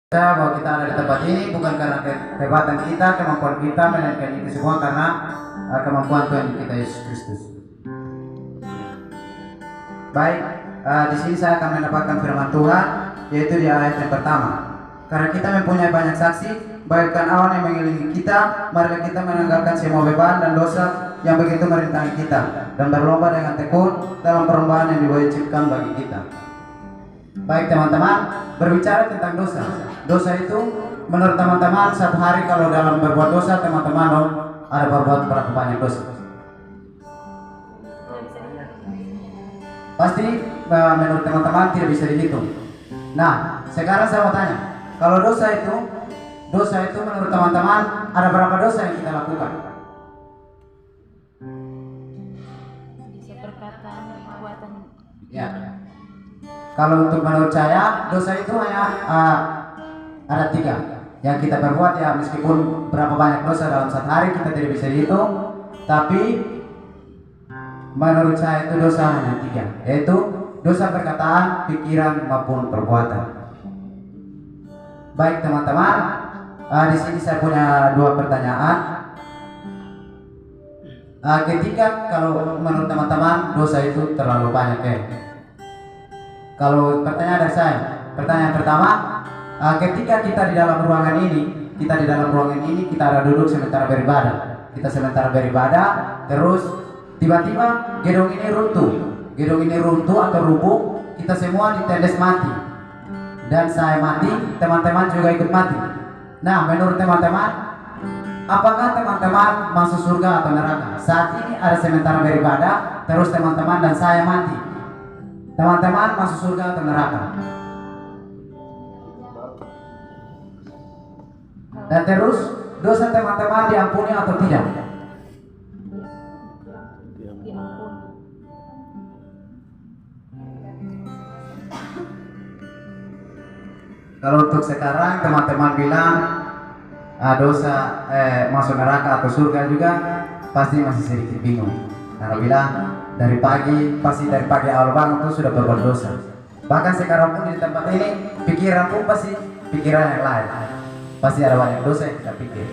Bahwa kita ada di tempat ini bukan karena kehebatan kita, kemampuan kita, melainkan itu semua karena kemampuan Tuhan kita Yesus Kristus. Baik, di sini saya akan mendapatkan firman Tuhan, yaitu di ayat yang pertama. Karena kita mempunyai banyak saksi, bagaikan awan yang mengelilingi kita, marilah kita menanggalkan semua beban dan dosa yang begitu merintangi kita, dan berlomba dengan tekun dalam perlombaan yang diwajibkan bagi kita. Baik teman-teman, berbicara tentang dosa. Dosa itu menurut teman-teman satu hari kalau dalam berbuat dosa teman-teman ada berbuat berapa banyak dosa? Pasti menurut teman-teman tidak bisa dihitung. Nah, sekarang saya mau tanya, kalau dosa itu menurut teman-teman ada berapa dosa yang kita lakukan? Bisa perkataan, perbuatan. Ya. Kalau untuk menurut saya dosa itu hanya ada 3 yang kita perbuat, ya meskipun berapa banyak dosa dalam satu hari kita tidak bisa dihitung, tapi menurut saya itu dosa hanya 3, yaitu dosa perkataan, pikiran maupun perbuatan. Baik teman-teman, di sini saya punya 2 pertanyaan. Ketika kalau menurut teman-teman dosa itu terlalu banyak Kalau pertanyaan dari saya, pertanyaan pertama, ketika kita di dalam ruangan ini, kita ada duduk sementara beribadah. Kita sementara beribadah, terus tiba-tiba gedung ini runtuh atau rubuh, kita semua ditendes mati. Dan saya mati, teman-teman juga ikut mati. Nah, menurut teman-teman, apakah teman-teman masuk surga atau neraka? Saat ini ada sementara beribadah, terus teman-teman dan saya mati. Teman-teman masuk surga atau neraka? Dan terus dosa teman-teman diampuni atau tidak? Kalau untuk sekarang teman-teman bilang dosa masuk neraka atau surga juga, pasti masih sedikit bingung. Karena bilang dari pagi awal bangun tuh sudah berbuat dosa. Bahkan sekarang pun di tempat ini pikiran pun pasti pikiran yang lain. Pasti ada banyak dosa yang kita pikir.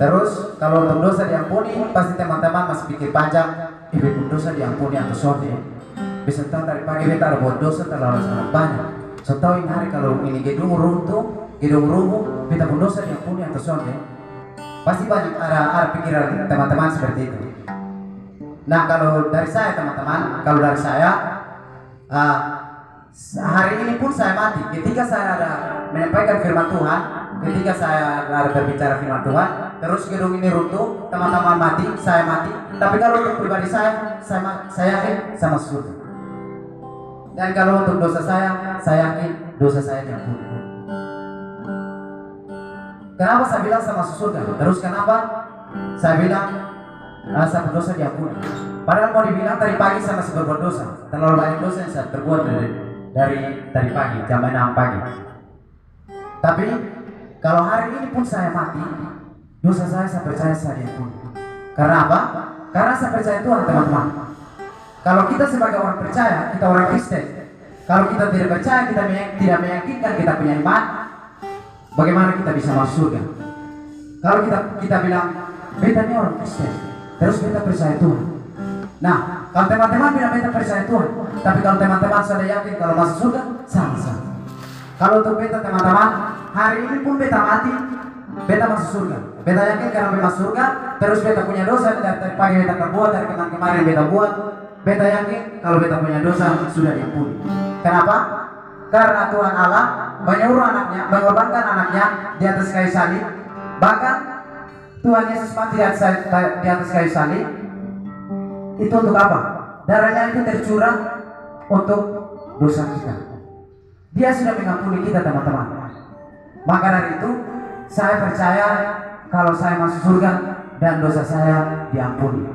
Terus kalau untuk dosa diampuni, pasti teman-teman masih pikir panjang, ibu dosa diampuni atau sorry. Bisa tahu dari pagi kita ada buat dosa terlalu sangat banyak. So tahu ini hari kalau ini gedung runtuh, gedung rubuh, kita pun dosa diampuni atau sorry. Pasti banyak ada pikiran teman-teman seperti itu. Nah, kalau dari saya teman-teman, hari ini pun saya mati. Ketika saya ada menyampaikan firman Tuhan, ketika saya ada berbicara firman Tuhan, terus gedung ini runtuh, teman-teman mati, saya mati. Tapi kalau untuk pribadi saya yakin sama surga. Dan kalau untuk dosa saya yakin dosa saya diampuni. Kenapa saya bilang sama surga? Terus kenapa saya bilang satu dosa diampuni? Padahal mau dibilang tadi pagi saya masih berbuat dosa. Terlalu banyak dosa yang saya berbuat dari pagi, jam 6 pagi. Tapi kalau hari ini pun saya mati, dosa saya percaya saya diampuni. Karena apa? Karena saya percaya Tuhan teman-teman. Kalau kita sebagai orang percaya, kita orang Kristen. Kalau kita tidak percaya, kita tidak meyakinkan kita punya iman, bagaimana kita bisa masuk surga? Kalau kita bilang, beta ini orang Kristen, terus beta percaya Tuhan. Nah, kalau teman-teman bilang beta percaya Tuhan, tapi kalau teman-teman sudah yakin kalau masuk surga, sama-sama. Kalau untuk beta teman-teman, hari ini pun beta mati, beta masuk surga. Beta yakin karena beta masuk surga, terus beta punya dosa dari pagi beta terbuat, dari kemarin beta buat, beta yakin kalau beta punya dosa sudah diampuni. Kenapa? Karena Tuhan Allah menyuruh anaknya, mengorbankan anaknya di atas kayu salib. Bahkan Tuhan Yesus mati di atas kayu salib. Itu untuk apa? Darahnya itu tercurah untuk dosa kita. Dia sudah mengampuni kita teman-teman. Maka dari itu saya percaya kalau saya masuk surga dan dosa saya diampuni.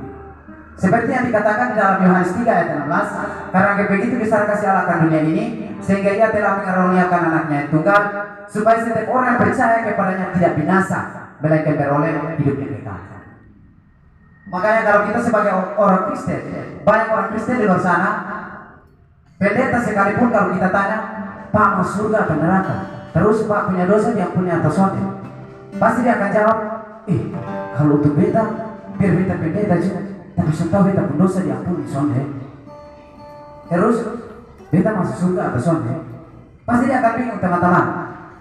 Seperti yang dikatakan di dalam Yohanes 3 ayat 16, karena begitu besar kasih Allah akan dunia ini, sehingga ia telah mengaruniakan anaknya yang tunggal, supaya setiap orang yang percaya kepadanya tidak binasa, melainkan beroleh hidup yang kekal. Makanya kalau kita sebagai orang Kristen, banyak orang Kristen di luar sana, pendeta sekalipun kalau kita tanya, Pak masuk surga atau neraka? Terus Pak punya dosa diampuni atau sonde? Pasti dia akan jawab, kalau untuk beta, biar beta beda juga. Tapi sumpah beta pun dosa diampuni sonde. Terus beta masuk surga atau sonde? Pasti dia akan bingung teman-teman.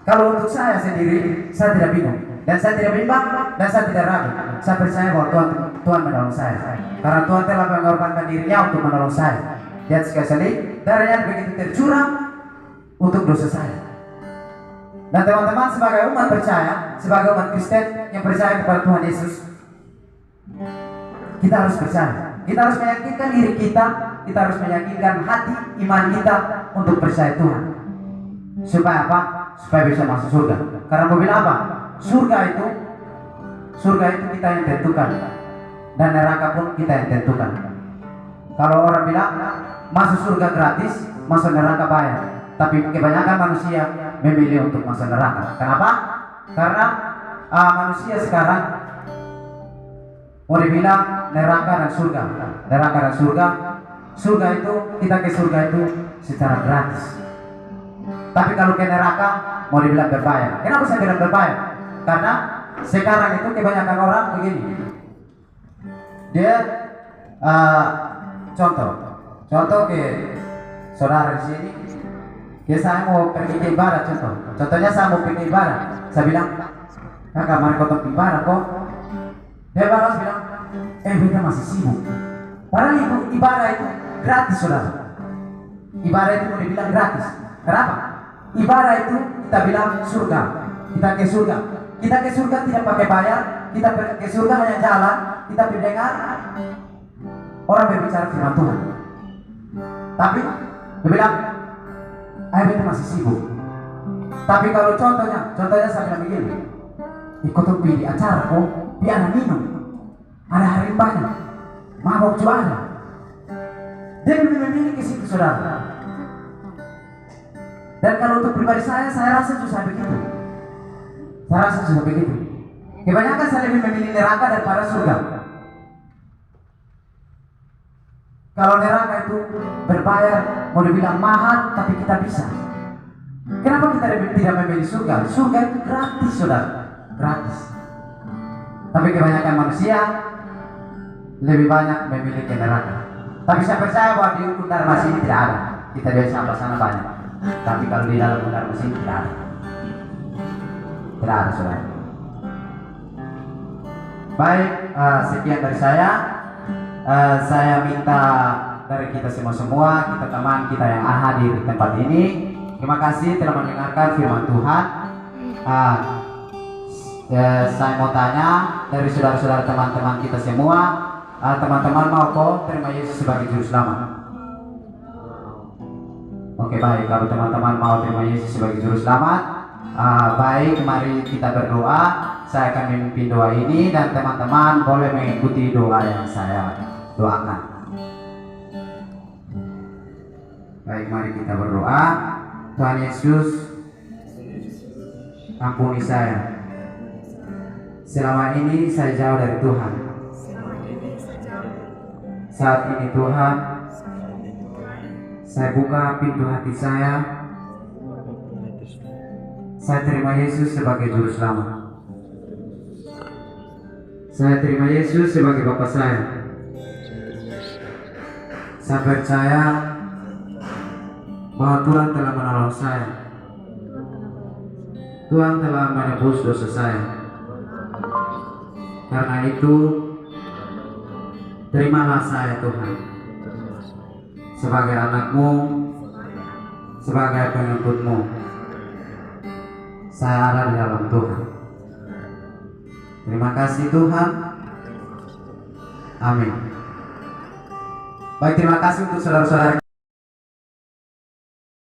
Kalau untuk saya sendiri, saya tidak bingung. Dan saya tidak bimbang, dan saya tidak ragu. Saya percaya bahwa Tuhan menolong saya. Karena Tuhan telah mengorbankan dirinya untuk menolong saya. Lihat sekali, darahnya begitu tercurah untuk dosa saya. Dan teman-teman sebagai umat percaya, sebagai umat Kristen yang percaya kepada Tuhan Yesus, kita harus percaya. Kita harus meyakinkan diri kita harus meyakinkan hati iman kita untuk percaya Tuhan. Supaya apa? Supaya bisa masuk surga. Karena mau bilang apa? Surga itu kita yang tentukan, dan neraka pun kita yang tentukan. Kalau orang bilang masuk surga gratis, masuk neraka bayar. Tapi kebanyakan manusia memilih untuk masuk neraka. Kenapa? Karena manusia sekarang mau dibilang neraka dan surga. Neraka dan surga. Surga itu, kita ke surga itu secara gratis. Tapi kalau ke neraka mau dibilang berbayar. Kenapa saya bilang berbayar? Karena sekarang itu kebanyakan orang begini. Dia contoh ke saudara di sini. Saya mau pergi ke ibadah contohnya saya mau pergi ibadah. Saya bilang, kakak mari kau pergi ibadah kok. Dia balas bilang, beta masih sibuk. Padahal itu ibadah itu gratis saudara. Ibadah itu mau dibilang gratis. Kenapa? Ibadah itu kita bilang surga. Kita ke surga. Kita ke surga tidak pakai bayar. Kita ke surga hanya jalan. Kita mendengar orang berbicara firman Tuhan. Tapi dia bilang, beta masih sibuk. Tapi kalau contohnya saya bilang begini, ikut di acara kok, biar minum, ada hari banyak, mabok juara. Dia lebih memilih ke situ saudara. Dan kalau untuk pribadi saya rasa susah begitu. Kebanyakan saya lebih memilih neraka daripada surga. Kalau neraka itu berbayar, mau dibilang mahal, tapi kita bisa. Kenapa kita tidak memilih surga? Surga itu gratis, saudara, gratis. Tapi kebanyakan manusia lebih banyak memilih ke neraka. Tapi saya percaya bahwa di hukum Dharma ini tidak ada. Kita dari sampai sana banyak. Tapi kalau di dalam Dharma ini tidak ada. Tidak ada, saudara. Baik, sekian dari saya. Saya minta dari kita semua, kita teman kita yang hadir di tempat ini, terima kasih telah mendengarkan firman Tuhan. Saya mau tanya dari saudara-saudara teman-teman kita semua, teman-teman mau kok terima Yesus sebagai juru selamat? Oke, baik, kalau teman-teman mau terima Yesus sebagai juru selamat, baik, mari kita berdoa. Saya akan memimpin doa ini dan teman-teman boleh mengikuti doa yang saya doakan. Baik, mari kita berdoa. Tuhan Yesus, ampuni saya. Selama ini saya jauh dari Tuhan. Saat ini Tuhan, saya buka pintu hati saya. Saya terima Yesus sebagai juru selamat. Saya terima Yesus sebagai Bapa saya. Saya percaya bahwa Tuhan telah menolong saya. Tuhan telah menebus dosa saya. Karena itu, terimalah saya Tuhan sebagai anak-Mu, sebagai pengikut-Mu. Saya ada di dalam Tuhan. Terima kasih Tuhan. Amin. Baik, terima kasih untuk saudara-saudara.